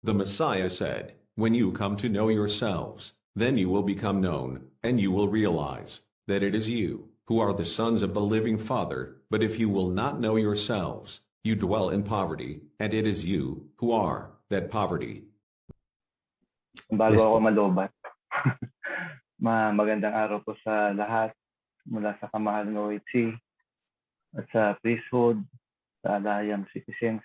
The Messiah said, "When you come to know yourselves, then you will become known, and you will realize that it is you who are the sons of the living Father. But if you will not know yourselves, you dwell in poverty, and it is you who are that poverty." Bago Yes ako po. malobat, magandang araw po sa lahat mula sa kamahal ng OHC at sa priesthood, sa Alliance Citizens.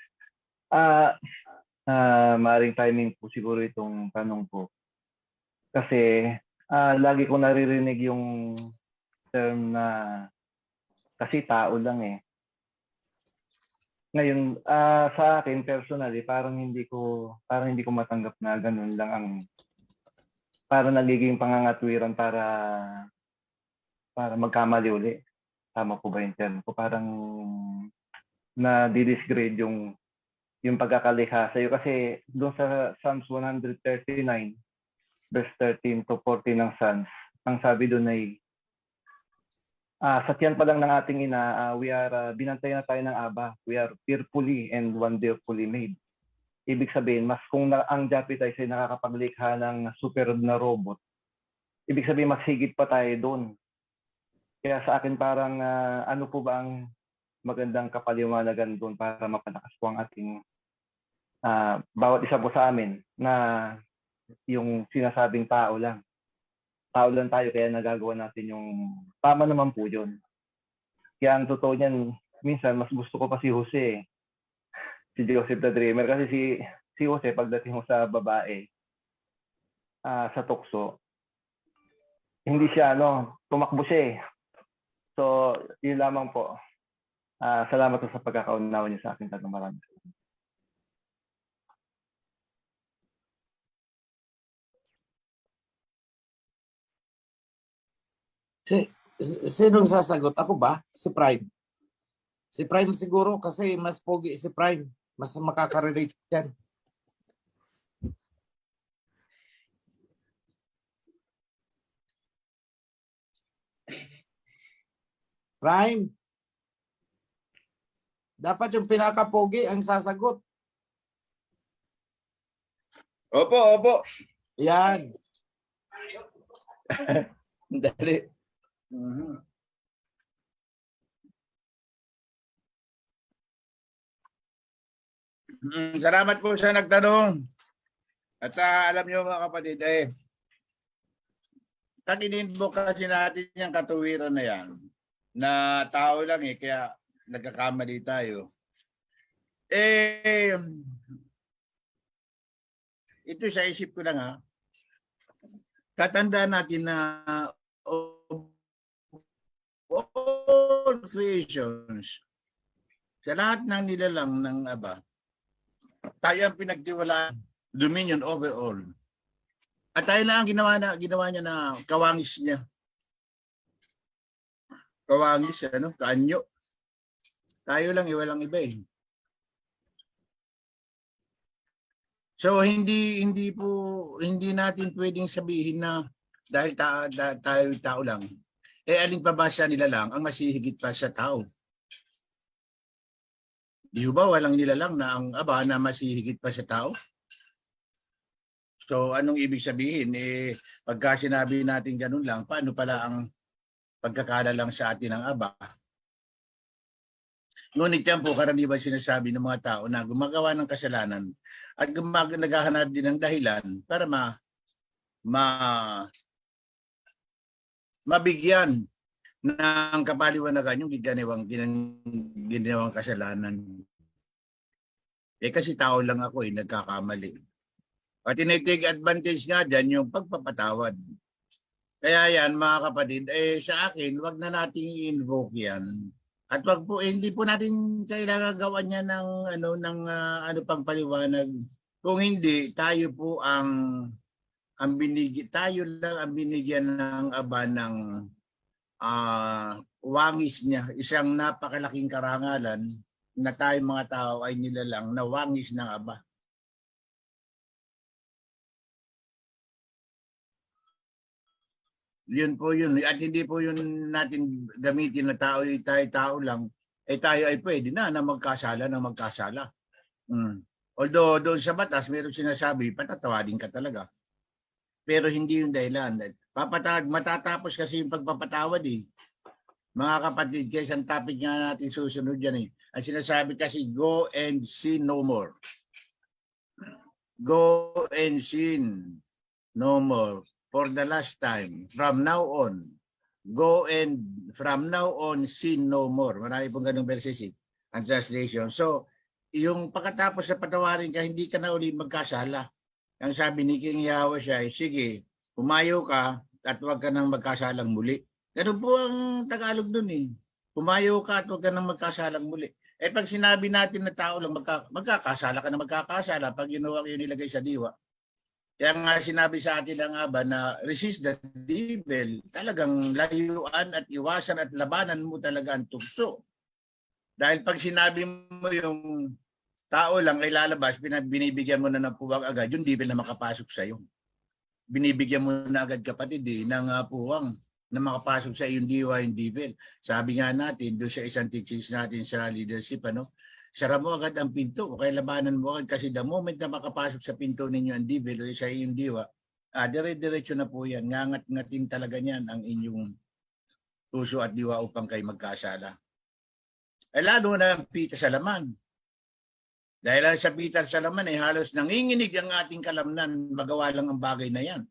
Maaaring timing po siguro itong tanong po. Kasi lagi ko naririnig yung term na kasi tao lang eh. Ngayon, sa akin personally, parang hindi ko matanggap na ganun lang ang parang nagiging pangangatwiran para magkamali uli. Tama po ba yung term ko? Parang na-disgrade yung pagkakalikha sa iyo. Kasi doon sa Psalms 139, verse 13 to 14 ng Psalms, ang sabi doon ay, sa tiyan pa lang ng ating ina, binantayan na tayo ng Aba. We are fearfully and wonderfully made. Ibig sabihin, mas kung ang Japitize ay nakakapaglikha ng superb na robot, ibig sabihin, mas higit pa tayo doon. Kaya sa akin parang ano po ba ang magandang kapaliwanagan doon para mapalakas po ang ating bawat isa po sa amin na yung sinasabing tao lang. Tao lang tayo kaya nagagawa natin yung tama naman po yun. Kaya ang totoo niyan, minsan mas gusto ko pa si Jose, si Joseph the Dreamer, kasi si Jose pagdating mo sa babae, sa tukso, hindi siya tumakbo siya eh. So, yun lamang po. Salamat po sa pagkakaunawa niyo sa akin. Maraming salamat. Sinong sasagot? Ako ba? Si Prime. Si Prime siguro kasi mas pogi si Prime. Mas makaka-relate yan. Prime. Dapat yung pinaka-pogi ang sasagot. Opo. Yan. Dali. Salamat po sa nagtanong. At alam niyo mga kapatid, pag in-invoke kasi natin yung katuwiran na yan, na tao lang kaya nagkakamali tayo. Ito sa isip ko lang tatandaan natin na all creations, sa lahat ng nilalang ng Aba, tayo ang pinagtiwalaan, dominion over all. At tayo na ang ginawa niya na kawangis niya. Kawangis, kaanyo. Tayo lang, walang iba eh. So hindi natin pwedeng sabihin na dahil tayo tao lang, alin pa ba siya nilalang ang masihigit pa sa tao? Di ba walang nilalang na ang Aba na masihigit pa sa tao? So anong ibig sabihin? Pagka sinabi natin ganun lang, paano pala ang pagkakalalang sa atin ng Aba? Ngunit yan po karaniwan sinasabi ng mga tao na gumagawa ng kasalanan at naghahanap din ng dahilan para mabigyan ng kapaliwanagan yung ginawang kasalanan. Kasi tao lang ako nagkakamali. At tinitake advantage nga dyan yung pagpapatawad. Kaya yan mga kapatid, sa akin, wag na nating i-invoke yan. At wag po, hindi po natin kailangan gawan niya ng pang paliwanag. Kung hindi, tayo po tayo lang ang binigyan ng Aba ng wangis niya. Isang napakalaking karangalan na tayo mga tao ay nilalang na wangis ng Aba. Yun po yun. At hindi po yun natin gamitin na tayo lang. Tayo ay pwede na magkasala ng magkasala. Although doon sa batas, meron sinasabi, patatawadin ka talaga. Pero hindi yung dahilan. Matatapos kasi yung pagpapatawad eh. Mga kapatid, guys, ang topic nga natin susunod yan eh. Ang sinasabi kasi, go and sin no more. Go and sin no more for the last time. From now on, from now on, sin no more. Marami pong ganung verses eh, ang translation. So, yung pagkatapos na patawarin ka, hindi ka na uli magkasala. Ang sabi ni King Yahweh siya, sige, pumayo ka at huwag ka nang magkasalang muli. Ganun po ang Tagalog dun eh. Pumayo ka at huwag ka nang magkasalang muli. Eh pag sinabi natin na tao lang magkakasala ka na magkakasala pag ginawa ko yung nilagay sa diwa. Kaya nga sinabi sa atin ang Aba na resist the devil, talagang layuan at iwasan at labanan mo talaga ang tukso. Dahil pag sinabi mo yung tao lang ay lalabas, binibigyan mo na ng puwang agad, yung devil na makapasok sa iyo. Binibigyan mo na agad kapatid ng puwang na makapasok sa iyong diwa, yung devil. Sabi nga natin, doon sa isang teachings natin sa leadership, sara mo agad ang pinto o kaya labanan mo agad kasi the moment na makapasok sa pinto ninyo ang devil o sa iyong diwa, dire-diretso na po yan. Ngangat-ngatin talaga niyan ang inyong puso at diwa upang kayo magkasala. Eh lalo na ang pita sa laman. Dahil sa pita sa laman ay halos nanginginig ang ating kalamnan, magawa lang ang bagay na yan.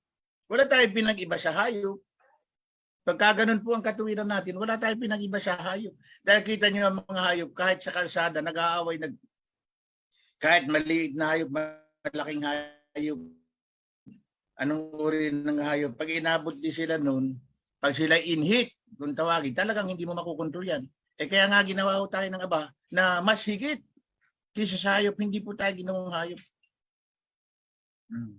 Wala tayong pinag-iba sa hayop. Pagka ganun po ang katuwiran natin, wala tayong pinag-iba sa hayop. Dahil kita nyo ang mga hayop, kahit sa kalsada, nag-aaway, kahit maliit na hayop, malaking hayop, anong uri ng hayop, pag inabot din sila nun, pag sila in-hit, kung tawagin, talagang hindi mo makukontrol yan. Eh kaya nga ginawa ko tayo ng Aba na mas higit kaysa sa hayop, hindi po tayo ginawang hayop.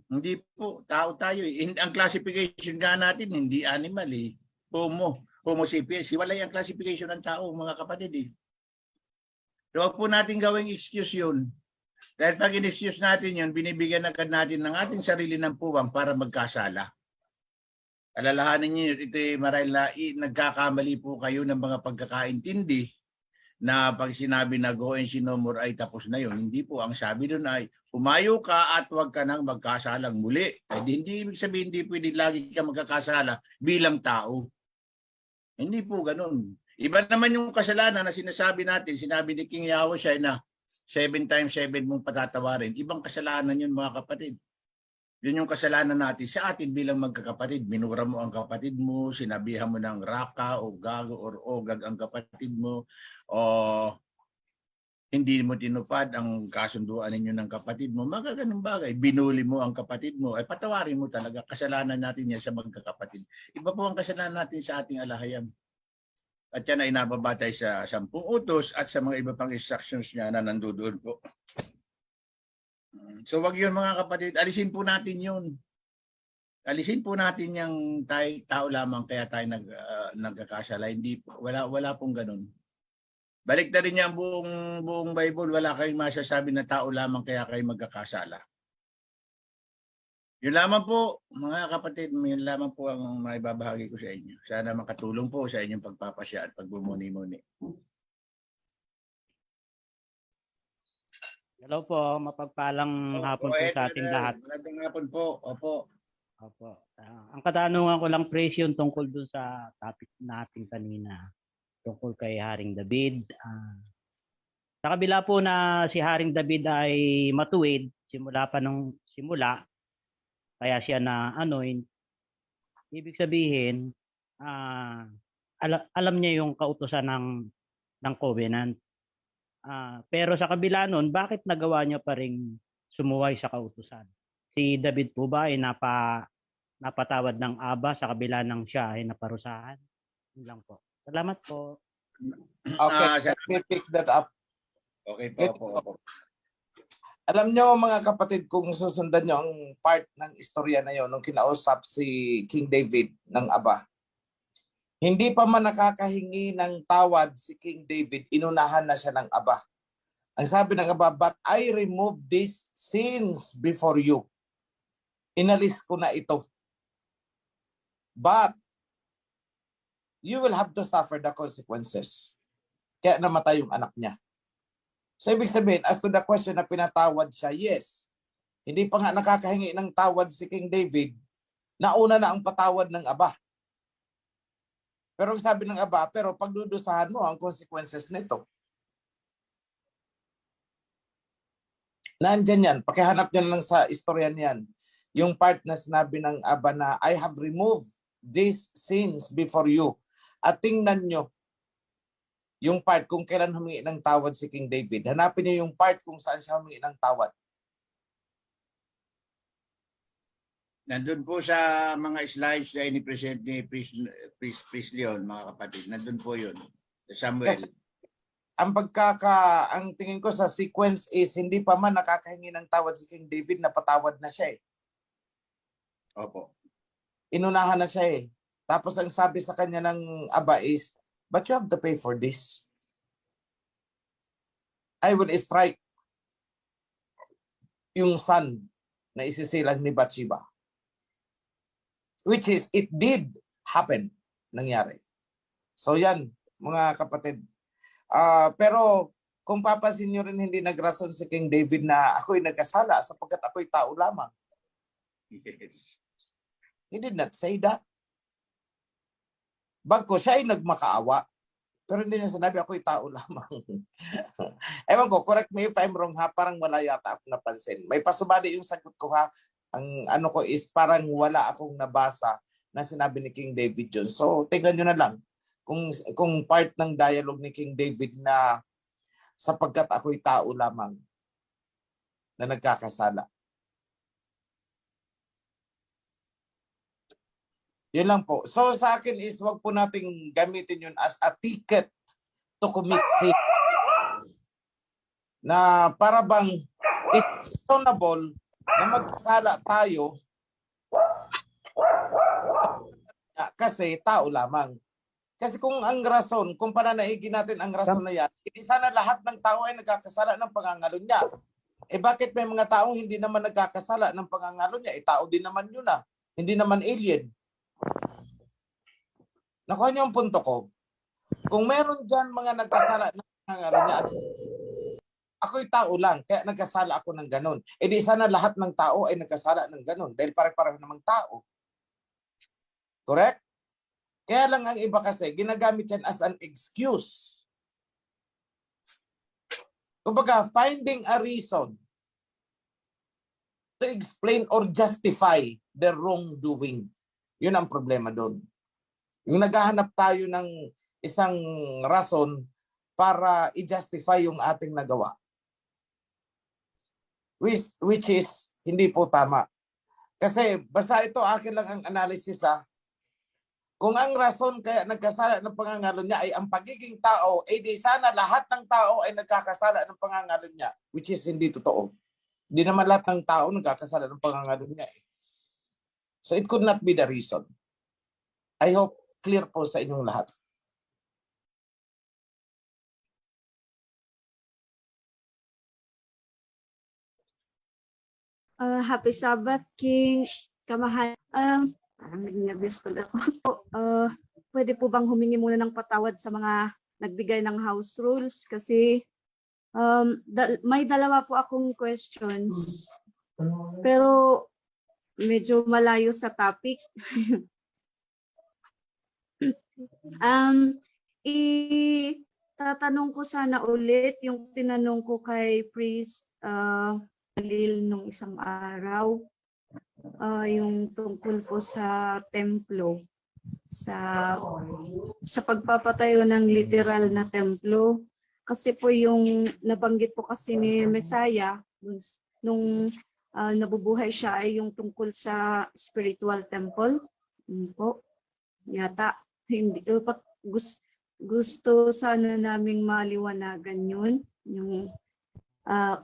Hindi po, tao tayo eh. Ang classification nga natin, hindi animal eh. Homo sapiens. Wala yung classification ng tao, mga kapatid eh. So, huwag po natin gawing excuse yun. Dahil pag in-excuse natin yun, binibigyan agad natin ng ating sarili ng puwang para magkasala. Alalahanin niyo, ito marahil na nagkakamali po kayo ng mga pagkakaintindi na pag sinabi na go and sin no more ay tapos na yun. Hindi po. Ang sabi doon ay umayo ka at huwag ka nang magkasalang muli. Ay, hindi ibig sabihin hindi pwede lagi ka magkakasala bilang tao. Hindi po ganun. Iba naman yung kasalanan na sinasabi natin, sinabi ni King Yahweh siya na 7 times 7 mong patatawarin. Ibang kasalanan yun mga kapatid. Yun yung kasalanan natin sa atin bilang magkakapatid. Minura mo ang kapatid mo, sinabihan mo ng raka o gago or ogag ang kapatid mo, o hindi mo tinupad ang kasunduan ninyo ng kapatid mo, magaganong bagay. Binuli mo ang kapatid mo, ay patawarin mo talaga. Kasalanan natin yan sa magkakapatid. Iba po ang kasalanan natin sa ating alahayam. At yan ay nababatay sa 10 utos at sa mga iba pang instructions niya na nandoon po. So wag yun mga kapatid, alisin po natin yun. Alisin po natin yung tao lamang kaya tayo nagkakasala. Hindi, wala pong ganun. Balik na rin niya ang buong Bible, wala kayong masasabi na tao lamang kaya kayo magkakasala. Yun lamang po, mga kapatid, yun lamang po ang maibabahagi ko sa inyo. Sana makatulong po sa inyong pagpapasya at pagbumuni-muni. Hello po, mapagpalang hapon po sa ating lahat. Magandang hapon po, opo. Opo. Ang katanungan ko lang, Presyon, tungkol dun sa topic natin kanina, tungkol kay Haring David. Sa kabila po na si Haring David ay matuwid, simula pa nung simula, kaya siya na ibig sabihin, alam niya yung kautusan ng covenant. Pero sa kabila nun, bakit nagawa niya pa rin sumuway sa kautusan? Si David po ba ay napatawad ng Aba sa kabila ng siya ay naparusahan? Yun lang po. Salamat po. Okay, let me pick that up. Okay po, opo. Alam nyo mga kapatid, kung susundan nyo ang part ng istorya na yon nung kinausap si King David ng Aba, hindi pa man nakakahingi ng tawad si King David, inunahan na siya ng Aba. Ang sabi ng Aba, but I remove these sins before you. Inalis ko na ito. But you will have to suffer the consequences. Kaya namatay yung anak niya. So ibig sabihin, as to the question na pinatawad siya, yes. Hindi pa nga nakakahingi ng tawad si King David, nauna na ang patawad ng Aba. Pero sabi ng Aba, pero pagdudusahan mo ang consequences nito. Nandyan yan. Pakihanap nyo lang sa istorya niyan. Yung part na sinabi ng Aba na, I have removed these sins before you. At tingnan nyo yung part kung kailan humingi ng tawad si King David. Hanapin nyo yung part kung saan siya humingi ng tawad. Nandun po sa mga slides na ini-present ni Priest Leon, mga kapatid. Nandun po yun. Samuel. Yes. Ang tingin ko sa sequence is hindi pa man nakakahingi ng tawad si King David, napatawad na siya eh. Opo. Inunahan na siya eh. Tapos ang sabi sa kanya ng Aba is, but you have to pay for this. I will strike yung son na isisilang ni Bathsheba. Which is, it did happen. Nangyari. So yan, mga kapatid. Pero kung papansin nyo rin, hindi nagrason si King David na ako'y nagkasala sapagkat ako'y tao lamang. Yes. He did not say that. Bagko siya ay nagmakaawa. Pero hindi niya sinabi ako'y tao lamang. Ewan ko, correct me if I'm wrong ha, parang wala yata ako napansin. May pasubali yung sagot ko ha. Ang ano ko is parang wala akong nabasa na sinabi ni King David yun. So tingnan nyo na lang kung part ng dialogue ni King David na sapagkat ako'y tao lamang na nagkakasala. Yun lang po. So sa akin is wag po nating gamitin yun as a ticket to commit sin. Na para bang it's reasonable na magkasala tayo kasi tao lamang. Kasi kung ang rason, kung pananaigin natin ang rason na yan, hindi sana lahat ng tao ay nagkakasala ng pangangalo niya. Eh bakit may mga taong hindi naman nagkakasala ng pangangalo niya? Eh tao din naman yun ah. Hindi naman alien. Nakuha niyo ang punto ko. Kung meron dyan mga nagkasala ng pangangalo niya at ako'y tao lang, kaya nagkasala ako ng ganun. E di sana lahat ng tao ay nagkasala ng ganun dahil pare-pareho namang tao. Correct? Kaya lang ang iba kasi, ginagamit yan as an excuse. Kumbaga, finding a reason to explain or justify the wrongdoing. Yun ang problema doon. Yung naghahanap tayo ng isang rason para i-justify yung ating nagawa. Which is hindi po tama. Kasi basta ito akin lang ang analysis ha. Kung ang rason kaya nagkasala ng pangangalo niya ay ang pagiging tao, eh di sana lahat ng tao ay nagkakasala ng pangangalo niya, which is hindi totoo. Hindi naman lahat ng tao nagkakasala ng pangangalo niya eh. So it could not be the reason. I hope clear po sa inyong lahat. Happy Sabbath, King. Kamahal. Parang nag-nervous tuloy ako. Pwede po bang humingi muna ng patawad sa mga nagbigay ng house rules? Kasi may dalawa po akong questions. Pero medyo malayo sa topic. Tatanong ko sana ulit yung tinanong ko kay Priest Lil nung isang araw, yung tungkol po sa templo, sa pagpapatayo ng literal na templo. Kasi po yung nabanggit po kasi ni Messiah nung nabubuhay siya ay yung tungkol sa spiritual temple. Yun po, yata. Hindi, gusto sana naming maliwanagan yun.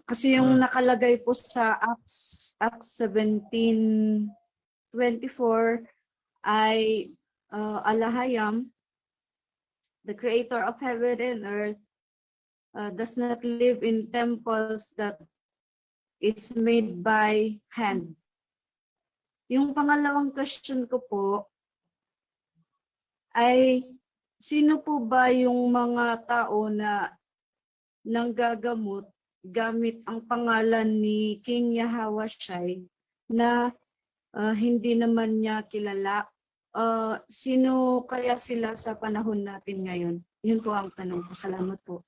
Kasi yung nakalagay po sa Acts 17:24 ay Alahayam, the creator of heaven and earth, does not live in temples that is made by hand. Yung pangalawang question ko po ay sino po ba yung mga tao na nanggagamot gamit ang pangalan ni King Yahawashai na hindi naman niya kilala. Sino kaya sila sa panahon natin ngayon? Yun po ang tanong ko. Salamat po.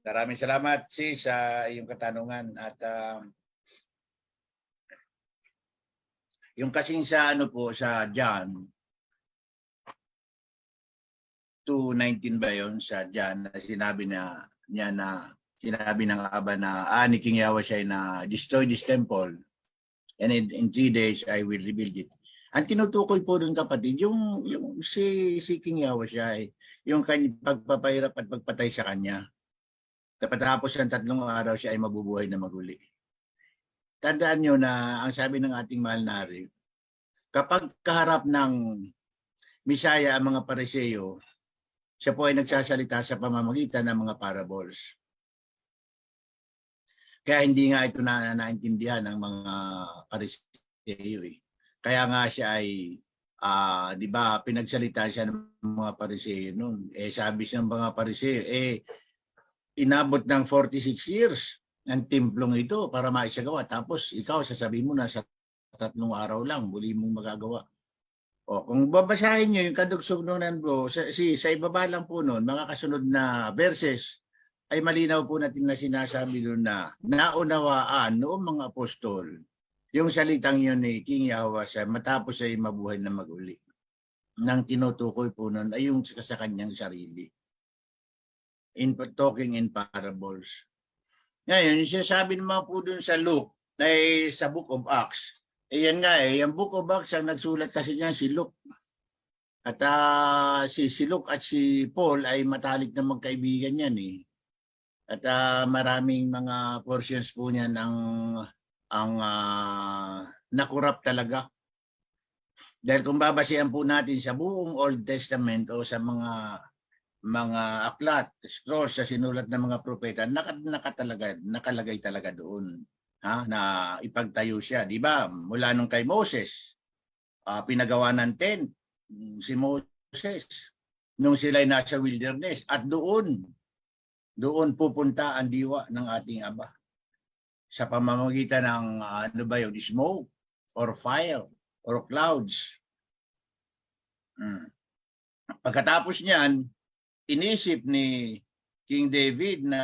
Maraming salamat sa iyong katanungan at yung kasing sa ano po sa John 2:19 ba yon sa John na sinabi ng Aba na ni King Yahweh na destroy this temple and in 3 days I will rebuild it. Ang tinutukoy po dun kapatid yung si King Yahweh yung kanyang pagpapahirap at pagpatay sa kanya. Tapos ng 3 araw siya ay mabubuhay na maguli. Tandaan nyo na ang sabi ng ating mahal na hari, kapag kaharap ng Misaya ang mga Pariseo, siya po ay nagsasalita sa pamamagitan ng mga parables. Kaya hindi nga ito naintindihan ng mga Pariseo. Kaya nga siya ay, di ba, pinagsalita siya ng mga Pariseo noon. Sabi siya ng mga Pariseo, inabot ng 46 years ang templong ito para maisagawa. Tapos ikaw sasabihin mo na sa 3 araw lang, muli mong magagawa. Kung babasahin nyo yung kadugsugnunan bro, sa ibaba lang po noon, mga kasunod na verses, ay malinaw po natin na sinasabi doon na naunawaan noong mga apostol yung salitang yun ni King Yahweh matapos ay mabuhay na maguli. Nang tinutukoy po noon ay yung sa kanyang sarili. Talking in parables. Ngayon, yung sinasabi naman po doon sa Luke, ay sa Book of Acts, yan nga yung Book of Acts ang nagsulat kasi niyan si Luke. At si Luke at si Paul ay matalik na magkaibigan yan At maraming mga portions po niyan ang nakurap talaga. Dahil kung babasihan po natin sa buong Old Testament o sa mga aklat, scrolls sa sinulat ng mga propeta, nakalagay talaga doon. Na ipagtayo siya, di ba? Mula nung kay Moses, pinagawa ng tent si Moses nung sila'y nasa wilderness at doon pupunta ang diwa ng ating Aba sa pamamagitan ng smoke or fire or clouds. Pagkatapos niyan, inisip ni King David na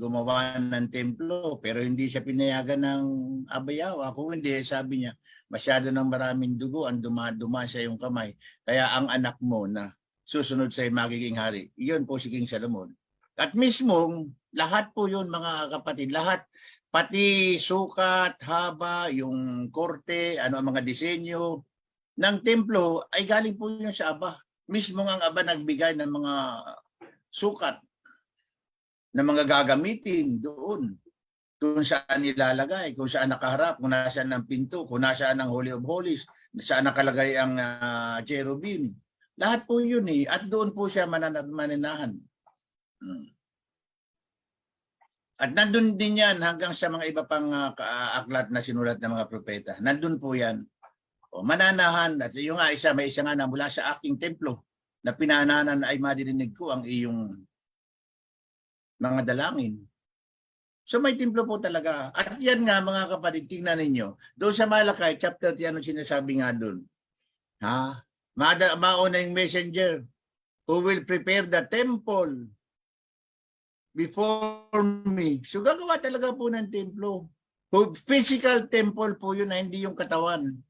gumawa ng templo, pero hindi siya pinayagan ng Abayawa. Kung hindi, sabi niya, masyado ng maraming dugo ang dumaduma sa iyong kamay. Kaya ang anak mo na susunod sa magiging hari, iyon po si King Solomon. At mismong, lahat po yun mga kapatid, lahat, pati sukat, haba, yung korte, ang mga disenyo ng templo, ay galing po yun sa Aba. Mismong ang Aba nagbigay ng mga sukat na mga gagamitin doon saan nilalagay, kung saan nakaharap, kung nasaan ang pinto, kung nasaan ang Holy of Holies, saan nakalagay ang cherubim. Lahat po yun at doon po siya mananahan. At nandun din yan hanggang sa mga iba pang aklat na sinulat ng mga propeta. Nandun po yan. Mananahan, at yung may isa nga na mula sa aking templo, na pinananan ay madirinig ko ang iyong mga dalangin. So may templo po talaga. At yan nga mga kapatid, tingnan ninyo. Doon sa Malakay, chapter 3, ano sinasabi nga doon? Mauna yung messenger who will prepare the temple before me. So gagawa talaga po ng templo. Physical temple po yun na hindi yung katawan.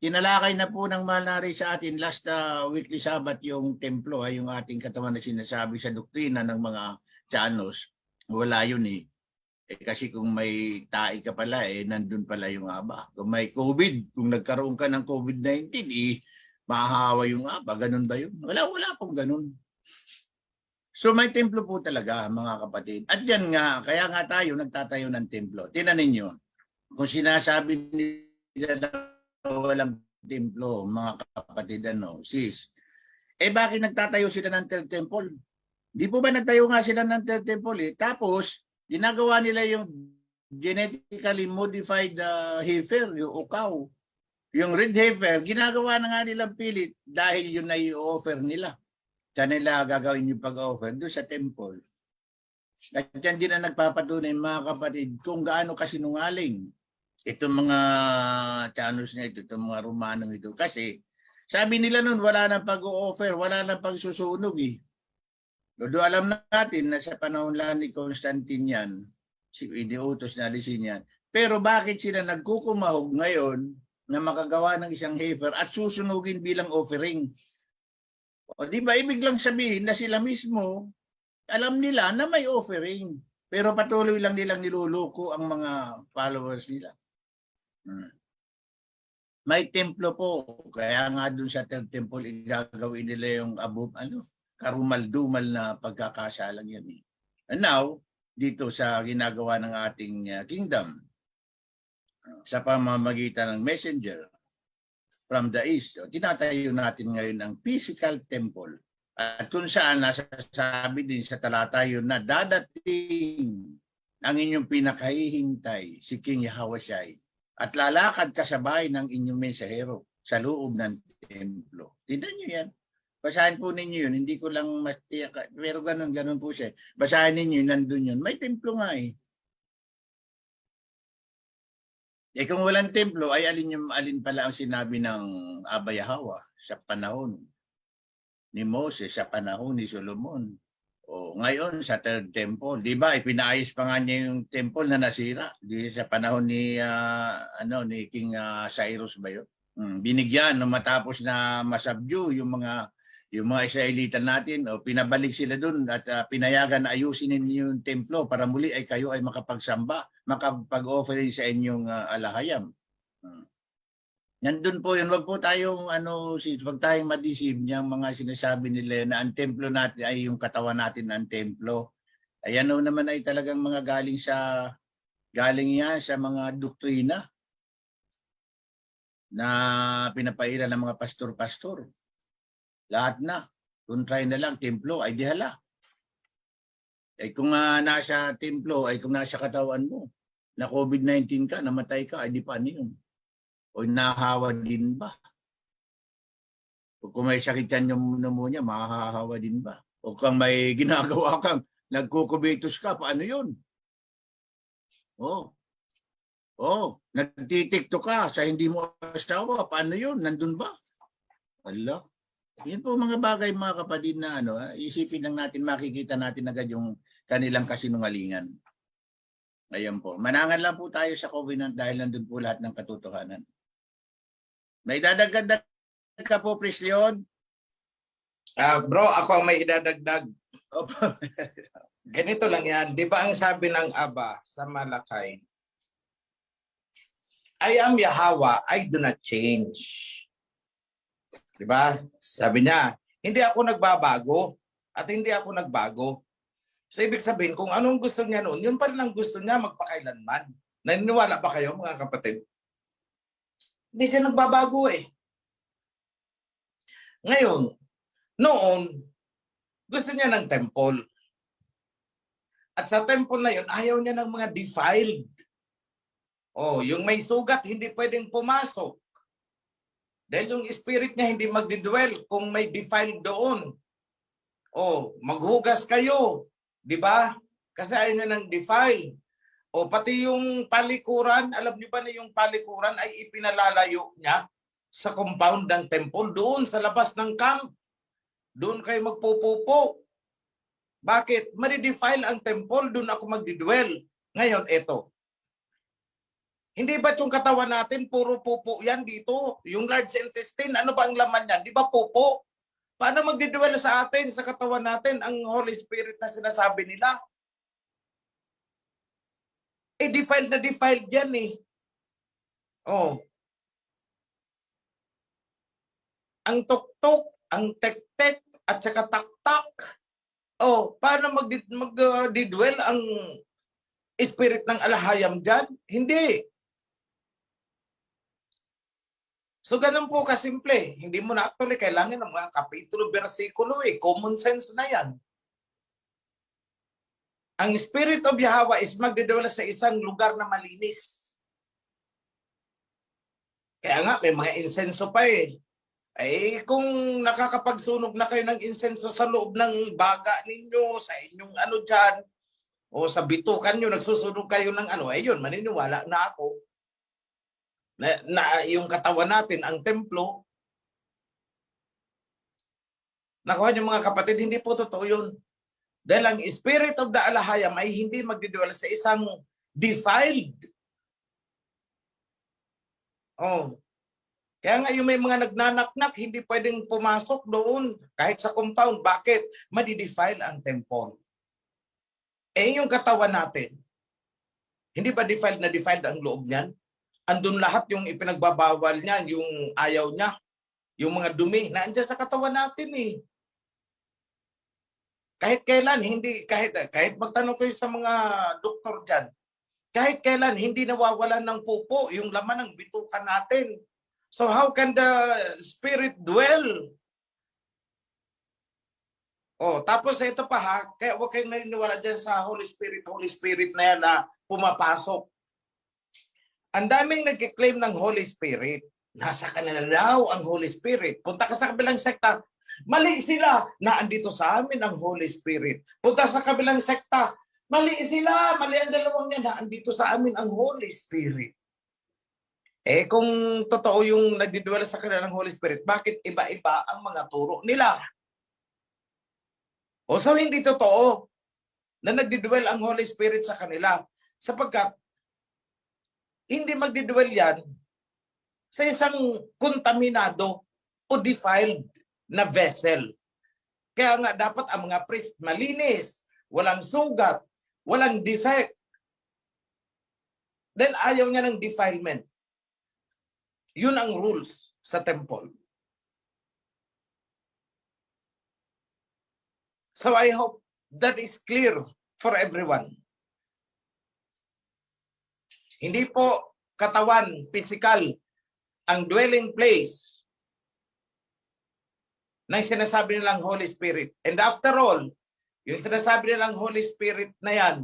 Tinalakay na po ng Malnari sa atin last weekly Sabbath yung templo, yung ating katawan na sinasabi sa doktrina ng mga Tiyanos. Wala yun kasi kung may tae ka pala, nandun pala yung Aba. Kung may COVID, kung nagkaroon ka ng COVID-19, mahahawa yung Aba. Ganun ba yun? Wala pong ganun. So may templo po talaga mga kapatid. At yan nga, kaya nga tayo nagtatayo ng templo. Tingnan ninyo, kung sinasabi nila na walang templo, mga kapatid, sis. Bakit nagtatayo sila ng third temple? Di po ba nagtayo nga sila ng third temple Tapos, ginagawa nila yung genetically modified heifer, yung ukaw. Yung red heifer, ginagawa na nga nilang pilit dahil yun ay i-offer nila. Saan nila gagawin yung pag-offer? Doon sa temple. At yan din ang nagpapatunay, mga kapatid, kung gaano kasinungaling itong mga Tiyanos na ito, itong mga Romanong ito. Kasi sabi nila nun, wala nang pag-o-offer, wala nang pagsusunog eh. Doon alam natin na sa panahon lang ni Constantine yan, si iniutos na alisin yan. Pero bakit sila nagkukumahog ngayon na makagawa ng isang heifer at susunugin bilang offering? O di ba, ibig lang sabihin na sila mismo, alam nila na may offering. Pero patuloy lang nilang niluluko ang mga followers nila. May templo po. Kaya nga dun sa third temple, igagawin nila yung karumal-dumal na pagkakasalang yan. And now, dito sa ginagawa ng ating kingdom, sa pamamagitan ng messenger from the east, tinatayo natin ngayon ang physical temple. At kung saan nasasabi din sa talata yun na dadating ang inyong pinakahihintay, si King Yahawashi, at lalakad kasabay ng inyong mensahero sa loob ng templo. Tignan nyo yan. Basahin po ninyo yun. Hindi ko lang matiyak. Pero ganun po siya. Basahin ninyo yun, nandun yun. May templo nga eh. Eh kung walang templo, ay alin pala ang sinabi ng Abba Yahweh sa panahon ni Moses, sa panahon ni Solomon. O ngayon sa third temple, di ba? Ipinaayos pa nga niya yung temple na nasira di sa panahon ni ni King Cyrus ba yun? Binigyan nung matapos na masubdue yung mga Israelita natin, o pinabalik sila doon at pinayagan na ayusin ninyo yung templo para muli ay kayo ay makapagsamba, makapag-offering sa inyong alahayam. Nandun po yun, wag po tayong wag tayong madeceive niyang mga sinasabi nila na ang templo natin ay yung katawan natin ang templo. Ayan naman ay talagang mga galing yan sa mga doktrina na pinapairan ng mga pastor-pastor. Lahat na. Kung try na lang, templo, ay di hala. Eh kung nasa templo, ay kung nasa katawan mo, na COVID-19 ka, namatay ka, ay di paano yun? O nahahawa din ba? O kung may sakit ka yung pneumonia, mahahawa din ba? O kung may ginagawa kang nagkukubitus ka, paano yun? Nagtitiktok ka sa hindi mo asawa, paano yun? Nandun ba? Wala. Yan po mga bagay, mga kapatid, na isipin lang natin, makikita natin agad yung kanilang kasinungalingan. Ayan po. Manangan lang po tayo sa covenant dahil nandun po lahat ng katotohanan. May dadagdag ka po, Priest Leon? Bro, ako ang may idadagdag. Ganito lang yan. Di ba ang sabi ng Aba sa Malakay, I am Yahweh, I do not change. Diba? Sabi niya, hindi ako nagbabago at hindi ako nagbago. So ibig sabihin, kung anong gusto niya noon, yun pa rin ang gusto niya magpakailanman. Naniniwala ba kayo, mga kapatid? Hindi siya nagbabago eh. Ngayon, noon, gusto niya ng temple. At sa temple na yun, ayaw niya ng mga defiled. Yung may sugat, hindi pwedeng pumasok. Dahil yung spirit niya hindi magdidwell kung may defiled doon. Maghugas kayo. Di ba? Kasi ayaw niya ng defiled. Pati yung palikuran, alam niyo ba na yung palikuran ay ipinalalayo niya sa compound ng temple doon sa labas ng camp. Doon kayo magpupupo. Bakit? Madi-defile ang temple, doon ako magdidwell. Ngayon, eto. Hindi ba yung katawan natin, puro pupo yan dito? Yung large intestine, ano ba ang laman yan? Di ba pupo? Paano magdidwell sa atin, sa katawan natin, ang Holy Spirit na sinasabi nila? Defiled na defiled yan eh. Ang tuktok, ang tek-tek, at saka tak-tak. Paano magdidwell ang spirit ng alahayam dyan? Hindi. So ganun po kasimple. Hindi mo na actually kailangan ng mga kapitulo, versikulo eh. Common sense na yan. Ang Spirit of Yahweh is magdadala sa isang lugar na malinis. Kaya nga, may mga insenso pa eh. Ay, kung nakakapagsunog na kayo ng insenso sa loob ng baga ninyo, sa inyong ano dyan, o sa bitukan nyo, nagsusunog kayo ng ano, eh yun, maniniwala na ako na yung katawan natin, ang templo. Nakuha niyo mga kapatid, hindi po totoo yun. Dahil ang Spirit of the Alahayam ay hindi magdiduwala sa isang defiled. Oh. Kaya nga yung may mga nagnanaknak, hindi pwedeng pumasok doon kahit sa compound. Bakit? Madidefile ang temple. Eh yung katawan natin, hindi ba defiled na defiled ang loob niyan? Andun lahat yung ipinagbabawal niya, yung ayaw niya, yung mga dumi, naandyan sa katawan natin eh. Kahit kailan, hindi, kahit magtanong kayo sa mga doktor dyan, kahit kailan, hindi nawawalan ng pupo yung laman ng bitukan natin. So how can the Spirit dwell? Oh, tapos ito pa ha, kaya huwag kayong naniniwala dyan sa Holy Spirit na yan na pumapasok. Ang daming nagkiklaim ng Holy Spirit. Nasa kanila daw ang Holy Spirit. Punta ka sa kabilang sekta, mali sila na andito sa amin ang Holy Spirit. Punta sa kabilang sekta, mali sila, mali ang dalawang yan na andito sa amin ang Holy Spirit. Eh kung totoo yung nagdiduwala sa kanila ng Holy Spirit, bakit iba-iba ang mga turo nila? O so hindi totoo na nagdiduwal ang Holy Spirit sa kanila, sapagkat hindi magdiduwal yan sa isang kontaminado o defiled na vessel. Kaya nga dapat ang mga priest malinis, walang sugat, walang defect. Dahil ayaw niya ng defilement. Yun ang rules sa temple. So I hope that is clear for everyone. Hindi po katawan, physical, ang dwelling place ng sinasabi nilang Holy Spirit. And after all, yung sinasabi nilang Holy Spirit na yan,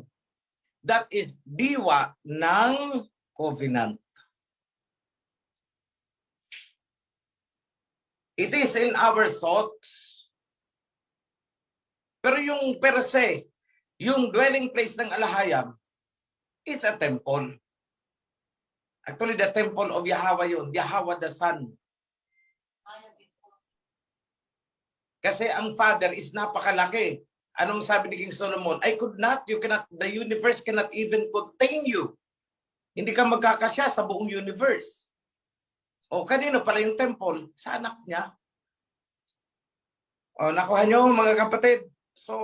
that is diwa ng covenant. It is in our thoughts. Pero yung per se, yung dwelling place ng Alahayam is a temple. Actually, the temple of Yahweh yun. Yahweh the Son. Kasi ang Father is napakalaki. Anong sabi ni King Solomon? The universe cannot even contain you. Hindi ka magkakasya sa buong universe. O kanino pala yung temple? Sa anak niya. O nakuha nyo mga kapatid. So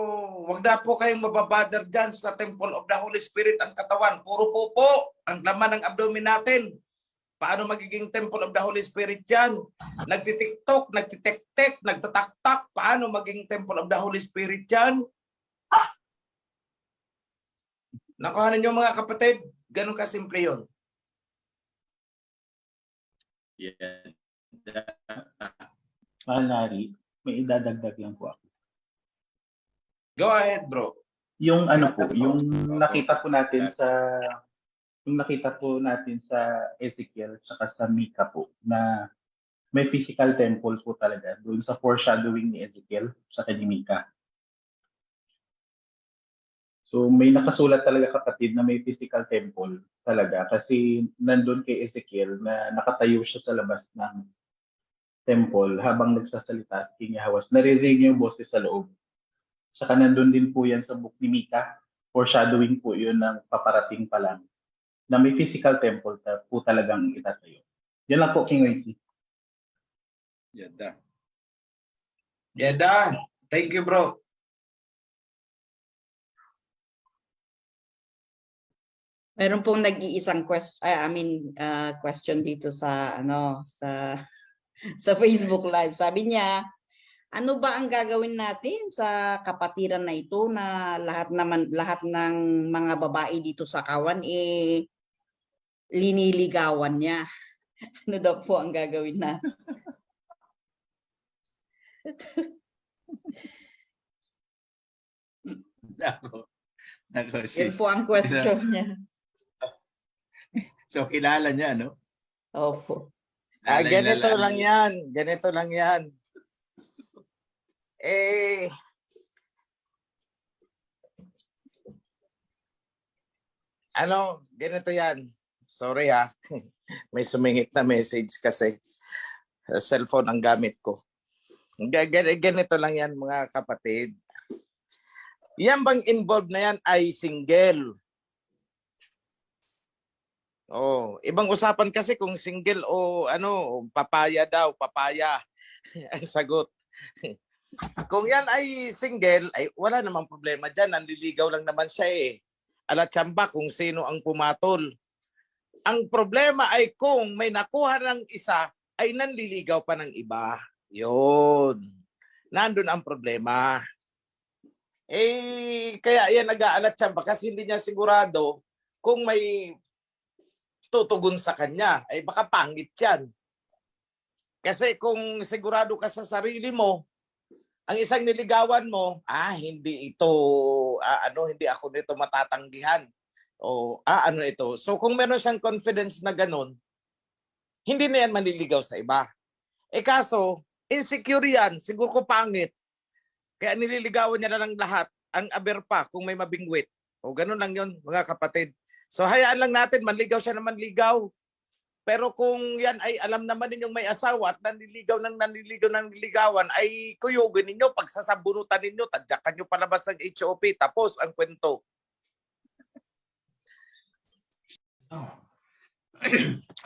wag na po kayong mababother dyan sa temple of the Holy Spirit ang katawan. Puro pupo ang laman ng abdomen natin. Paano magiging temple of the Holy Spirit yan? Nagtitiktok, nagtitektek, nagtataktak. Paano maging temple of the Holy Spirit yan? Nakuha ninyo mga kapatid. Ganun kasimple yun. Yeah. Larry, may idadagdag lang po ako. Go ahead, bro. Yung ano po, yung nakita po natin sa Ezekiel saka sa Mika po na may physical temple po talaga doon sa foreshadowing ni Ezekiel sa kay Mika. So may nakasulat talaga kapatid na may physical temple talaga kasi nandun kay Ezekiel na nakatayo siya sa labas ng temple habang nagsasalita si King Yahweh. Naririnig niya yung boses sa loob. Saka nandun din po yan sa book ni Mika. Foreshadowing po yun ng paparating pa lang na may physical temple po talagang itatayo. Yan lang po, King Racy. Yada. Yada. Thank you, bro. Meron pong nag-iisang question dito sa sa Facebook Live. Sabi niya, ano ba ang gagawin natin sa kapatiran na ito na lahat ng mga babae dito sa Kawan liniligawan niya? Ano daw po ang gagawin natin? Nako, Yun sis. po ang question niya. So, kilala niya, no? Opo. Ganito lang yan. Ganito lang yan. Eh, ganito yan. Sorry ha. May sumingit na message kasi. Cellphone ang gamit ko. Ganito lang yan mga kapatid. Yan bang involved na yan ay single? Oh, ibang usapan kasi kung single o papaya daw, papaya. Ang sagot. Kung yan ay single, ay wala namang problema diyan, nanliligaw lang naman siya eh. Alatsamba kung sino ang pumatol. Ang problema ay kung may nakuha ng isa ay nanliligaw pa ng iba. Yun. Nandun ang problema. Eh, kaya yan nag-aalatsamba kasi hindi niya sigurado kung may tutugon sa kanya. Ay baka pangit yan. Kasi kung sigurado ka sa sarili mo, ang isang niligawan mo, hindi ito, hindi ako nito matatanggihan. O, ito. So kung meron siyang confidence na ganun, hindi na yan manliligaw sa iba. Eh kaso, insecure yan, siguro ko pangit. Kaya nililigawan niya na lang lahat, ang aber pa kung may mabingwit. O ganun lang yun, mga kapatid. So hayaan lang natin, manligaw siya na manligaw. Pero kung yan ay alam naman ninyong may asawa at nanliligaw ng niligawan, ay kuyugin ninyo, pagsasabunutan ninyo, tadyakan nyo palabas ng HOP, tapos ang kwento.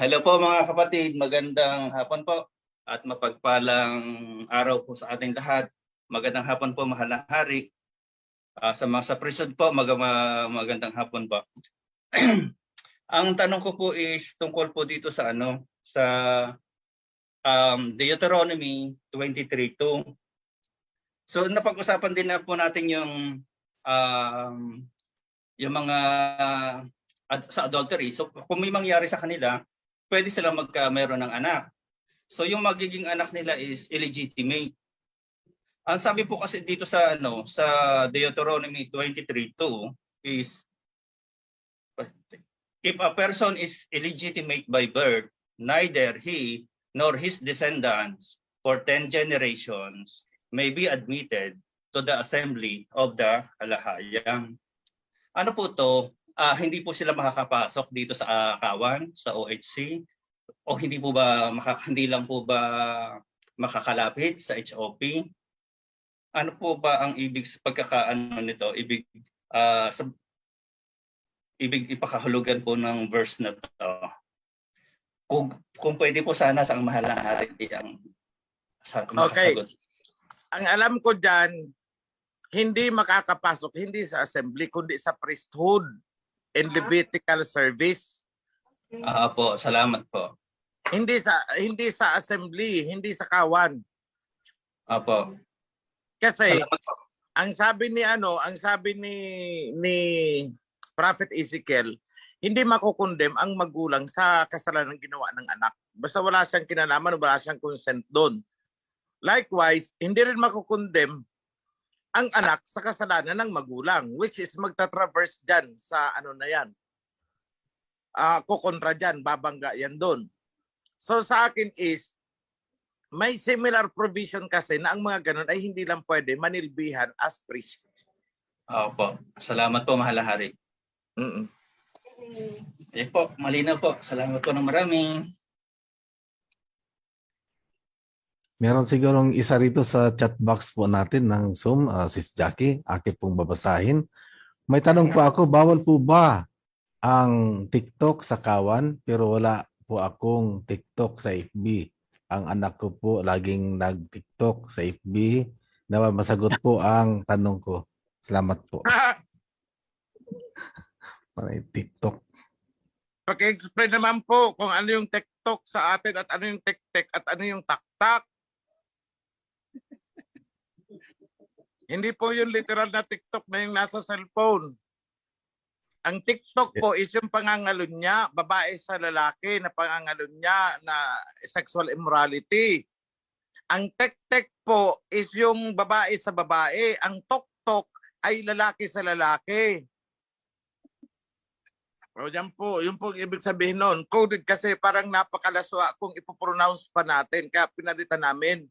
Hello po mga kapatid, magandang hapon po at mapagpalang araw po sa ating lahat. Magandang hapon po, mahal na hari. Sa mga sa presod po, magandang hapon po. Ang tanong ko po is tungkol po dito sa Deuteronomy 23:2. So napag-usapan din na po natin yung mga sa adultery. So kung may mangyari sa kanila, pwede silang meron ng anak. So yung magiging anak nila is illegitimate. Ang sabi po kasi dito sa Deuteronomy 23:2 is if a person is illegitimate by birth, neither he nor his descendants for 10 generations may be admitted to the assembly of the halahayang. Ano po to? Hindi po sila makakapasok dito sa Akawan, sa OHC, o hindi lang po ba makakalapit sa HOP? Ano po ba ang ibig pagkakaano nito? Ibig ipakahulugan po ng verse na to. Kung pwede po sana sa ang mahal na hari ang makasagot. Ang alam ko dyan, hindi makakapasok, hindi sa assembly, kundi sa priesthood and Levitical service. Po, salamat po. Hindi sa assembly, hindi sa kawan. Apo. Kasi Salamat po. ang sabi ni Prophet Ezekiel, hindi makukondem ang magulang sa kasalanan ginawa ng anak. Basta wala siyang kinalaman o wala siyang consent doon. Likewise, hindi rin makukondem ang anak sa kasalanan ng magulang, which is magta-traverse dyan sa na yan. Kukontra dyan, babangga yan doon. So sa akin is, may similar provision kasi na ang mga ganun ay hindi lang pwede manilbihan as priest. Opo. Salamat po, mahal na hari. Po, malinaw po. Salamat po ng marami. Meron sigurong isa rito sa chat box po natin ng Zoom, Sis Jackie. Akin pong babasahin. May tanong po ako, bawal po ba ang TikTok sa kawan? Pero wala po akong TikTok sa FB. Ang anak ko po laging nag-TikTok sa FB. Nawa masagot po ang tanong ko. Salamat po. May TikTok. Paki-explain naman po kung ano yung TikTok sa atin at ano yung tek-tek at ano yung tak-tak. Hindi po yung literal na TikTok na yung nasa cellphone. Ang TikTok po is yung pangangalun niya, babae sa lalaki na pangangalun niya na sexual immorality. Ang tek-tek po is yung babae sa babae. Ang tok-tok ay lalaki sa lalaki. O yan po, yung po ibig sabihin nun. Coded kasi parang napakalaswa kung ipopronounce pa natin. Kaya pinalitan namin.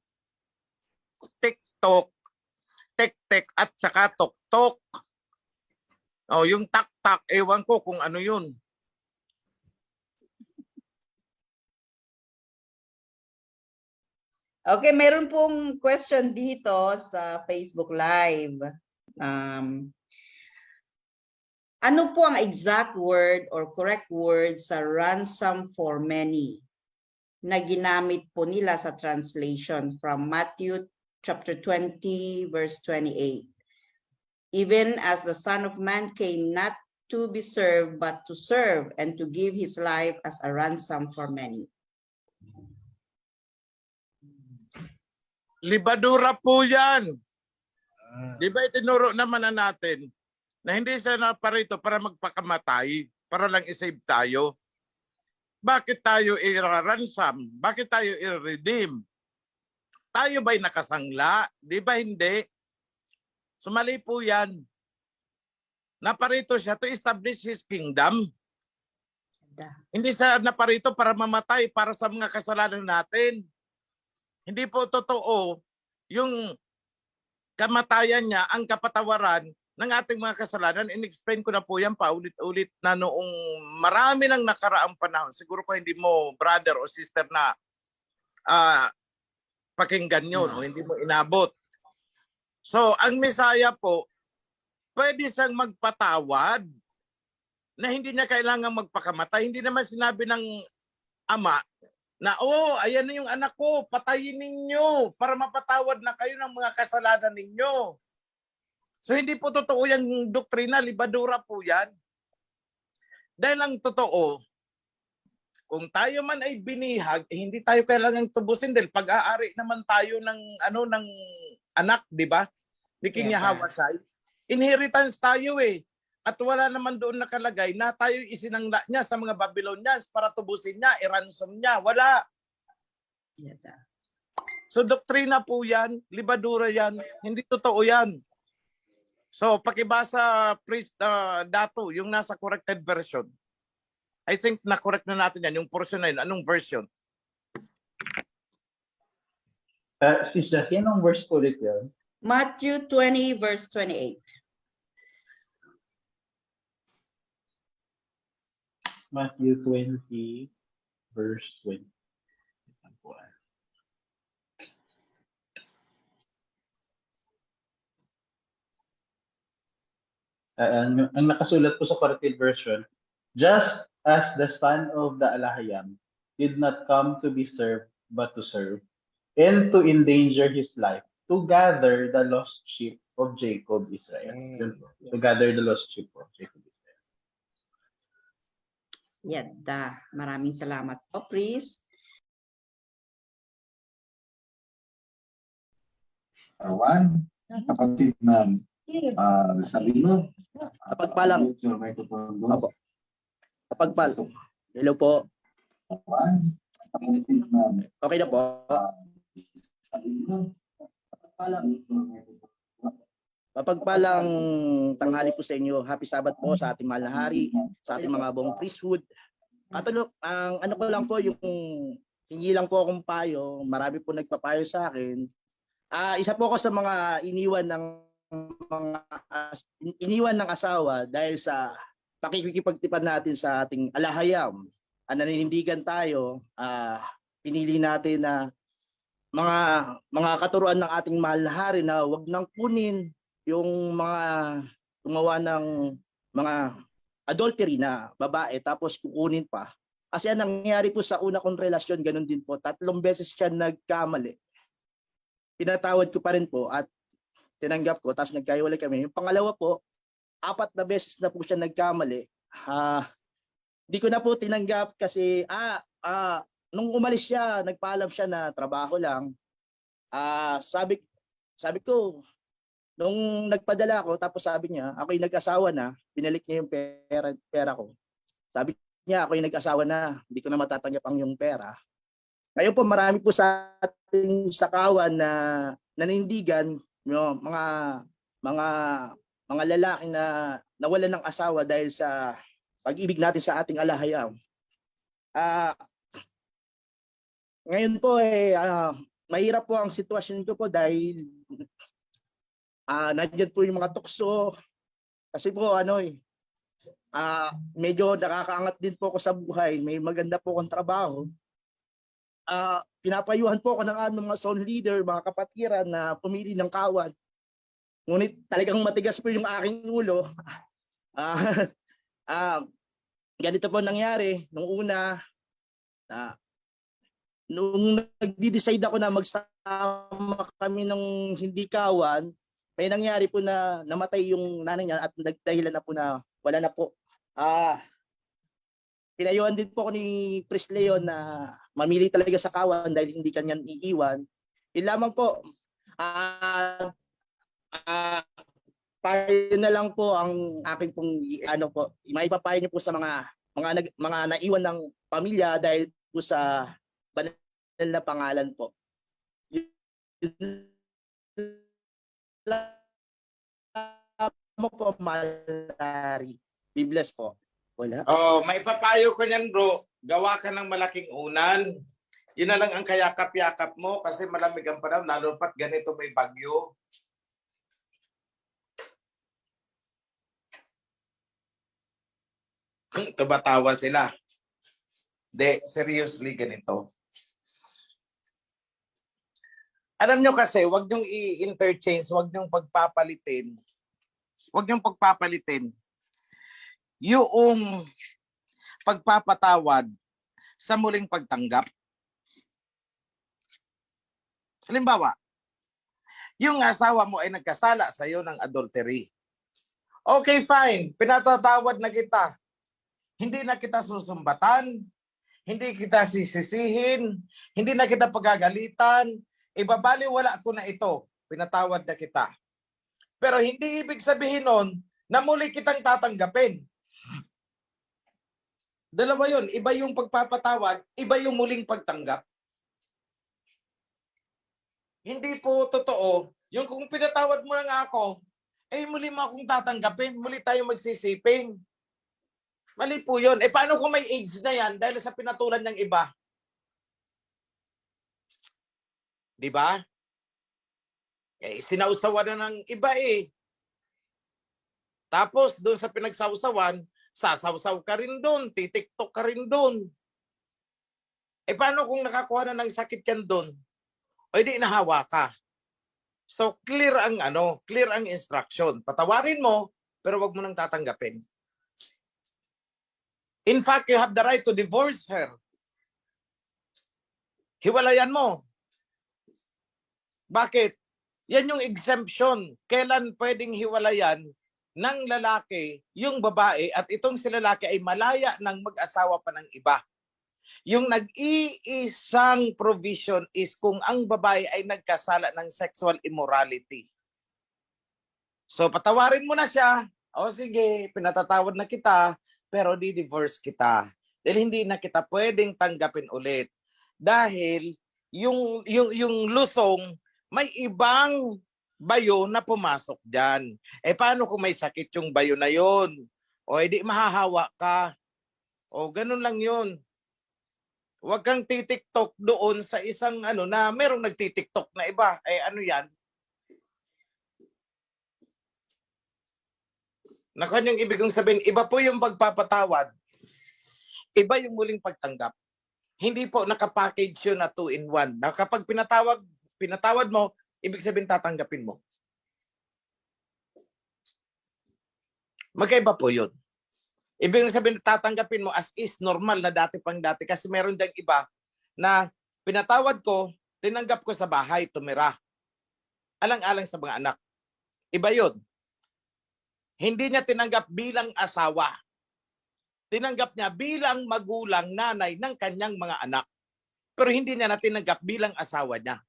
TikTok, tek-tek at saka tok-tok. O yung tak-tak, ewan ko kung ano yun. Okay, meron pong question dito sa Facebook Live. Ano po ang exact word or correct word sa ransom for many na ginamit po nila sa translation from Matthew chapter 20 verse 28? Even as the Son of Man came not to be served but to serve and to give his life as a ransom for many. Libadura po yan. Di ba itinuro naman na natin na hindi siya naparito para magpakamatay, para lang isave tayo. Bakit tayo i-ransom? Bakit tayo i-redeem? Tayo ba'y nakasangla? Di ba hindi? Sumali po yan. Naparito siya to establish His kingdom. Hindi siya naparito para mamatay para sa mga kasalanan natin. Hindi po totoo yung kamatayan niya, ang kapatawaran ng ating mga kasalanan. In-explain ko na po yan paulit-ulit na noong marami ng nakaraang panahon. Siguro ko hindi mo brother o sister na pakinggan yun o hindi mo inabot. So, ang Mesaya po, pwede siyang magpatawad na hindi niya kailangang magpakamatay. Hindi naman sinabi ng Ama na, ayan na yung anak ko, patayin ninyo para mapatawad na kayo ng mga kasalanan ninyo. So hindi po totoo yung doktrina, libadura po yan. Dahil ang totoo, kung tayo man ay binihag, hindi tayo kailangang tubusin dahil pag-aari naman tayo ng anak, di ba? Ni King Yahawasay. Inheritance tayo eh. At wala naman doon nakalagay na tayo isinangla niya sa mga Babylonians para tubusin niya, i-ransom niya. Wala. So doktrina po yan, libadura yan, hindi totoo yan. So pakibasa priest Dato, yung nasa corrected version. I think na-correct na natin yan, yung portion na yun. Anong version? Sis Jackie, anong verse po ulit yun? Matthew 20 verse 28. Matthew 20 verse 20. Ang nakasulat po sa corrected version, just as the son of the Alahayam did not come to be served but to serve, and to endanger his life, to gather the lost sheep of Jacob Israel. To gather the lost sheep of Jacob Israel. Yadda. Maraming salamat po, priest. Kawan, kapatid na Salino. Kapagpalang. Opo. Kapagpal. Hello po. Kawan, kapatid na Okay na po. Salino. Mapagpalang tanghali po sa inyo. Happy Sabbath po sa ating mahal na hari, sa ating mga buong priesthood. Katulog, ang ano ko lang po, yung hingi lang po akong payo, marami po nagpapayo sa akin. Isa po ako sa mga iniwan ng asawa dahil sa pakikipagtipan natin sa ating alahayam. Naninindigan tayo, pinili natin na mga katuruan ng ating mahal na hari na wag nang kunin yung mga gumawa ng mga adultery na babae tapos kukunin pa. Kasi ang nangyari po sa una kong relasyon, ganun din po. 3 beses siya nagkamali. Pinatawad ko pa rin po at tinanggap ko, tapos nagkahiwalay kami. Yung pangalawa po, 4 na beses na po siya nagkamali. Di ko na po tinanggap kasi nung umalis siya, nagpaalam siya na trabaho lang. Sabi ko, nung nagpadala ko, tapos sabi niya, ako'y nag-asawa na, binalik niya yung pera ko. Sabi niya, ako'y nag-asawa na, hindi ko na matatanggap ang yung pera. Ngayon po, marami po sa ating sakawan na nanindigan, mga lalaki na nawalan ng asawa dahil sa pag-ibig natin sa ating alahayam. Ngayon po mahirap po ang sitwasyon ko po dahil nandiyan po yung mga tukso kasi po medyo nakakaangat din po ako sa buhay, may maganda po akong trabaho. Pinapayuhan po ako ng aming mga zone leader, mga kapatiran na pumili ng kawan. Ngunit talagang matigas po yung aking ulo. Ganito po nangyari nung una. Nung nagdi-decide ako na magsama kami ng hindi kawan, may nangyari po na namatay yung nanay niya at nagdahilan na po na wala na po. Pinayuhan din po ako ni Priest Leon na mamili talaga sa kawan dahil hindi kanya iiwan. Yun lamang po. Payo na lang po ang aking pong maipapayo niyo po sa mga naiwan ng pamilya dahil po sa banal na pangalan po. Mo po Malari. Be blessed po. Wala. May papayo ko niyan, bro. Gawa ka ng malaking unan. Yun na lang ang kayakap-yakap mo kasi malamig ang panahon, lalo pat ganito may bagyo. Tumatawa sila. Seriously ganito. Alam nyo kasi, wag niyong i-interchange, wag niyong pagpapalitin. Wag niyong pagpapalitin yung pagpapatawad sa muling pagtanggap. Halimbawa, yung asawa mo ay nagkasala sa iyo ng adultery. Okay, fine. Pinatatawad na kita. Hindi na kita susumbatan. Hindi kita sisisihin. Hindi na kita pagagalitan. Ibabaliwala ko na ito. Pinatawad na kita. Pero hindi ibig sabihin nun na muli kitang tatanggapin. Dalawa yun. Iba yung pagpapatawad, iba yung muling pagtanggap. Hindi po totoo. Yung kung pinatawad mo na nga ako, muli mo akong tatanggapin. Muli tayo magsisiping. Mali po yun. Paano kung may AIDS na yan dahil sa pinatulan ng iba? Di ba? Sinausawan na ng iba Tapos doon sa pinagsausawan, sasawsaw ka rin doon, titiktok ka rin doon. Paano kung nakakuha na ng sakit yan doon? O hindi nahawa ka. So clear ang instruction. Patawarin mo, pero wag mo nang tatanggapin. In fact, you have the right to divorce her. Hiwalayan mo. Bakit? Yan yung exemption. Kailan pwedeng hiwalayan ng lalaki yung babae at itong si lalaki ay malaya ng mag-asawa pa ng iba. Yung nag-iisang provision is kung ang babae ay nagkasala ng sexual immorality. So patawarin mo na siya. O sige, pinatatawad na kita, pero di-divorce kita. Dahil hindi na kita pwedeng tanggapin ulit. Dahil yung lusong, may ibang bayo na pumasok dyan. Paano kung may sakit yung bayo na yon? O di mahahawa ka. O ganun lang yun. Huwag kang titiktok doon sa isang na merong nagtitiktok na iba. Ano yan? Nakuha yung ibig kong sabihin, iba po yung pagpapatawad. Iba yung muling pagtanggap. Hindi po nakapackage yun na 2-in-1. Na kapag pinatawad mo, ibig sabihin tatanggapin mo. Magkaiba po yun. Ibig sabihin tatanggapin mo as is, normal na dati pang dati. Kasi meron diyang iba na pinatawad ko, tinanggap ko sa bahay, tumira. Alang-alang sa mga anak. Iba yun. Hindi niya tinanggap bilang asawa. Tinanggap niya bilang magulang, nanay ng kanyang mga anak. Pero hindi niya na tinanggap bilang asawa niya.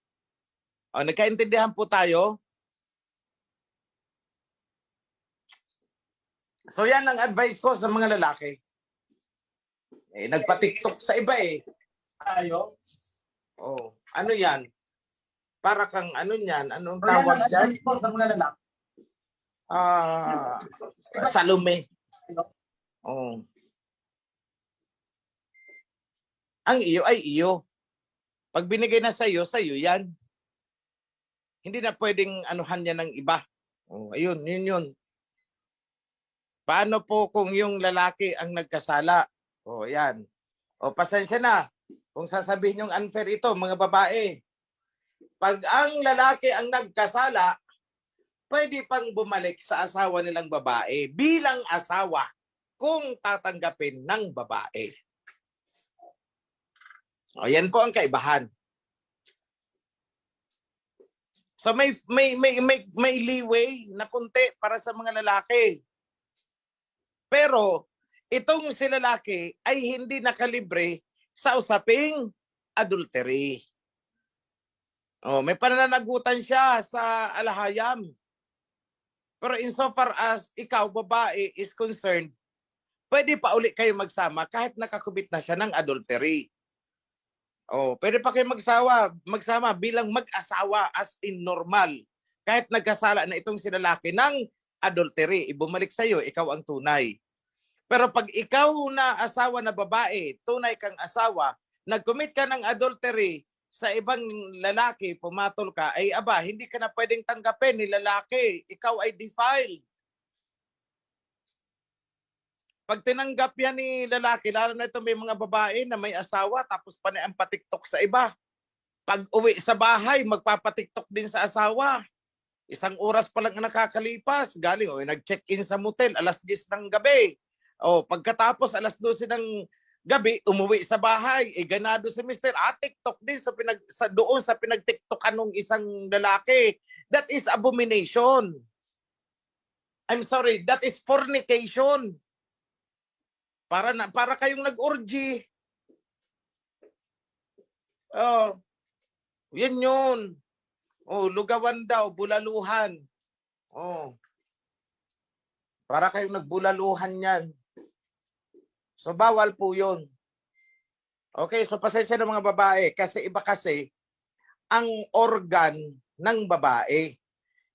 O, nagkaintindihan po tayo? So yan ang advice ko sa mga lalaki. Nagpa-TikTok sa iba Tayo? Oh, ano yan? Para kang ano yan? Anong tawag dyan? Sa mga lalaki. Salome. Oh. Ang iyo ay iyo. Pag binigay na sa iyo yan. Hindi na pwedeng anuhan yan ng iba. Oh, ayun, yun. Paano po kung yung lalaki ang nagkasala? Oh, yan. O, pasensya na. Kung sasabihin yung unfair ito, mga babae. Pag ang lalaki ang nagkasala, pwede pang bumalik sa asawa nilang babae bilang asawa kung tatanggapin ng babae. O, yan po ang kaibahan. So may leeway na kunti para sa mga lalaki. Pero itong si lalaki ay hindi nakalibre sa usaping adultery. Oh, may pananagutan siya sa alahayam. Pero insofar as ikaw, babae, is concerned, pwede pa uli kayo magsama kahit nakakubit na siya ng adultery. Oh, pwede pa kayo magsama bilang mag-asawa as in normal. Kahit nagkasala na itong si lalaki ng adultery, ibumalik sa iyo, ikaw ang tunay. Pero pag ikaw na asawa na babae, tunay kang asawa, nag-commit ka ng adultery sa ibang lalaki, pumatol ka, ay aba, hindi ka na pwedeng tanggapin ni lalaki. Ikaw ay defiled. Pag tinanggap yan ni lalaki, lalo na ito may mga babae na may asawa, tapos pa na ang patiktok sa iba. Pag uwi sa bahay, magpapatiktok din sa asawa. 1 oras pa lang ang nakakalipas. Galing, nag-check-in sa motel, alas 10 ng gabi. Pagkatapos, alas 12 ng gabi, umuwi sa bahay. Ganado si Mr. TikTok din doon sa pinag-tiktokan ng isang lalaki. That is abomination. I'm sorry, that is fornication. Para kayong nag-orgy. Yan yun. Lugawan daw, bulaluhan. Para kayong nagbulaluhan yan. So, bawal po yun. Okay, so pasensya ng mga babae. Kasi iba kasi ang organ ng babae.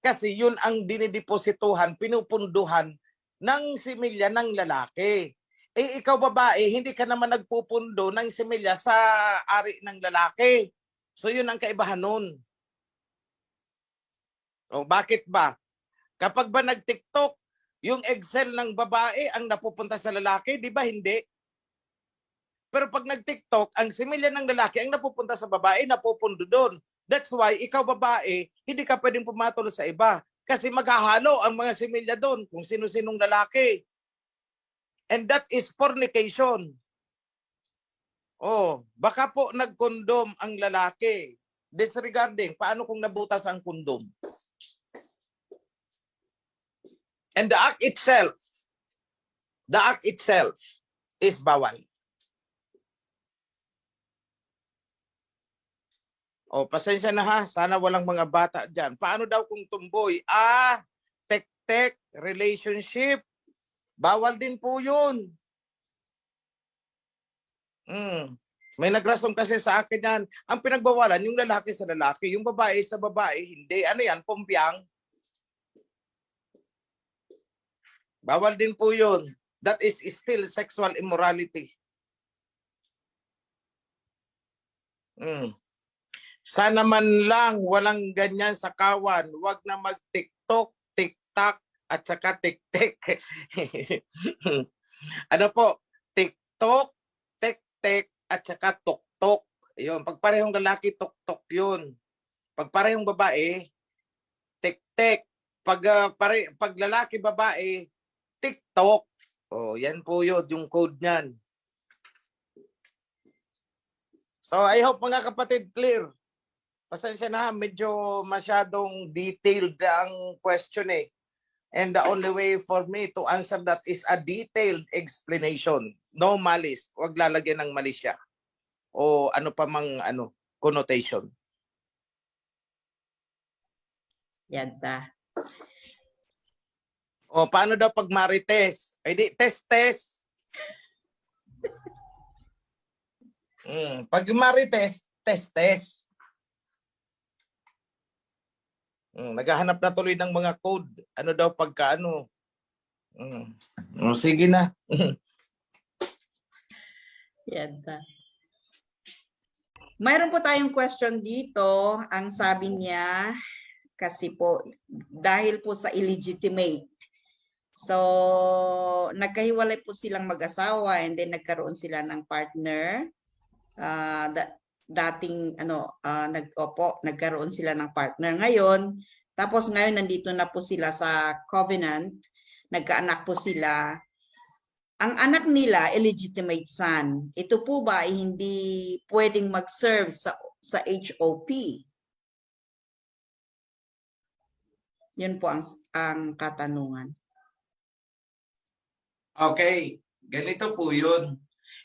Kasi yun ang dinideposituhan, pinupunduhan ng similya ng lalaki. Ikaw babae, hindi ka naman nagpupundo ng similya sa ari ng lalaki. So yun ang kaibahan nun. Bakit ba? Kapag ba nag-TikTok, yung Excel ng babae ang napupunta sa lalaki, di ba hindi? Pero pag nag-TikTok, ang similya ng lalaki ang napupunta sa babae, napupundo doon. That's why, ikaw babae, hindi ka pwedeng pumatol sa iba. Kasi maghahalo ang mga similya doon kung sino-sinong lalaki. And that is fornication. Baka po nagkondom ang lalaki. Disregarding, paano kung nabutas ang kondom? And the act itself is bawal. Pasensya na ha, sana walang mga bata dyan. Paano daw kung tumboy? Tek-tek, relationship. Bawal din po yun. May nagrasong kasi sa akin yan. Ang pinagbawalan, yung lalaki sa lalaki, yung babae sa babae, hindi. Ano yan? Pumpyang. Bawal din po yun. That is still sexual immorality. Sana man lang walang ganyan sa kawan. Huwag na mag-TikTok, TikTok, at saka tik-tik. Ano po? TikTok, tik-tik, at saka tok-tok. Yun. Pag parehong lalaki, tok-tok yun. Pag parehong babae, tik-tik. Pag lalaki, babae, TikTok. Yan po yun, yung code niyan. So, I hope mga kapatid, clear. Pasensya na, medyo masyadong detailed ang question eh. And the only way for me to answer that is a detailed explanation. No malice. Huwag lalagyan ng malisya. O ano pa mang connotation. Yan ta. Paano daw pag marites? Di test. Pag marites, test. Naghahanap na tuloy ng mga code. Ano daw pagka ano. Sige na. Yan ta. Mayroon po tayong question dito. Ang sabi niya, kasi po, dahil po sa illegitimate. So, nagkahiwalay po silang mag-asawa and then nagkaroon sila ng partner. Dating, nagkaroon sila ng partner ngayon. Tapos ngayon, nandito na po sila sa covenant. Nagkaanak po sila. Ang anak nila, illegitimate son. Ito po ba ay hindi pwedeng mag-serve sa HOP? Yun po ang katanungan. Okay, ganito po yun.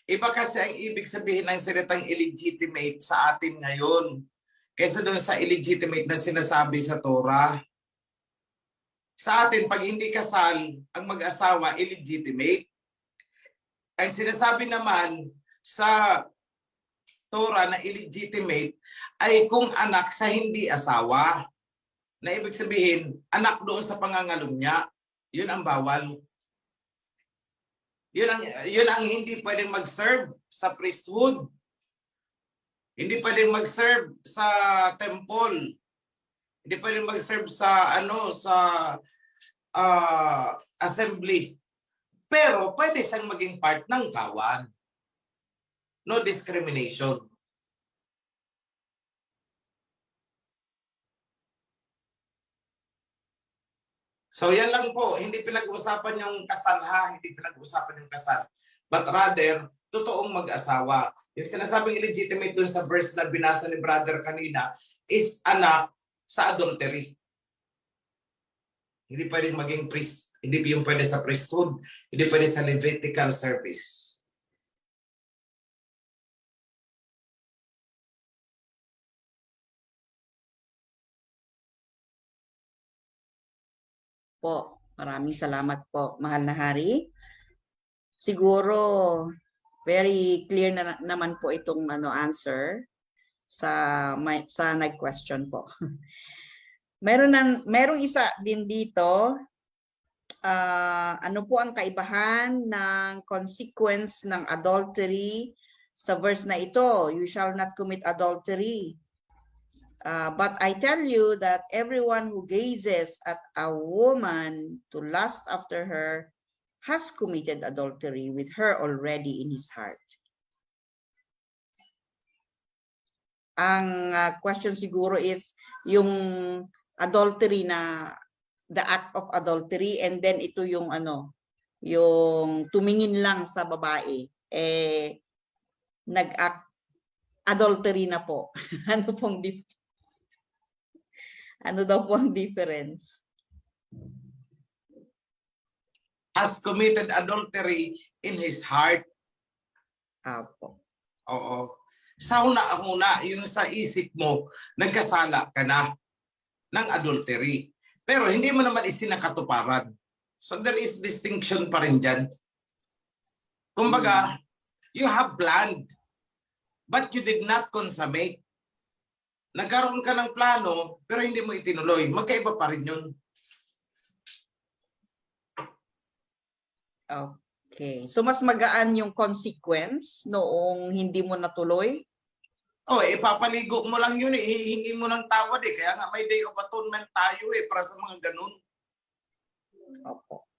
Iba kasi ang ibig sabihin ng salitang illegitimate sa atin ngayon kaysa doon sa illegitimate na sinasabi sa Torah. Sa atin, pag hindi kasal, ang mag-asawa, illegitimate. Ang sinasabi naman sa Torah na illegitimate ay kung anak sa hindi asawa. Na ibig sabihin, anak doon sa pangangalong niya. Yun ang bawal. Yun ang hindi pwedeng mag-serve sa priesthood. Hindi pwedeng mag-serve sa temple. Hindi pwedeng mag-serve sa assembly. Pero pwede siyang maging part ng kawan. No discrimination. So yan lang po, hindi pinag-uusapan yung kasal ha, hindi pinag-uusapan yung kasal. But rather, totoong mag-asawa. Yung sinasabing illegitimate dun sa verse na binasa ni brother kanina is anak sa adultery. Hindi pwedeng maging priest. Hindi yung pwede sa priesthood. Hindi pwede sa Levitical service. Po, maraming salamat po, mahal na hari. Siguro very clear na naman po itong answer sa nag-question po. Merong isa din dito. Ano po ang kaibahan ng consequence ng adultery sa verse na ito? You shall not commit adultery. But I tell you that everyone who gazes at a woman to lust after her has committed adultery with her already in his heart. Ang question siguro is yung adultery na the act of adultery and then ito yung yung tumingin lang sa babae nag-act adultery na po. Ano pong difference? Ano daw po ang difference? Has committed adultery in his heart. Apo. Oo. Sa una, yung sa isip mo, nagkasala ka na ng adultery. Pero hindi mo naman isinakatuparan. So there is distinction pa rin dyan. Kumbaga, you have planned, but you did not consummate. Nagkaroon ka ng plano, pero hindi mo itinuloy. Magkaiba pa rin yun. Okay. So mas magaan yung consequence noong hindi mo natuloy? Ipapaligo mo lang yun eh. Hihingi mo ng tawad eh. Kaya nga may Day of Atonement tayo eh para sa mga ganun. Opo.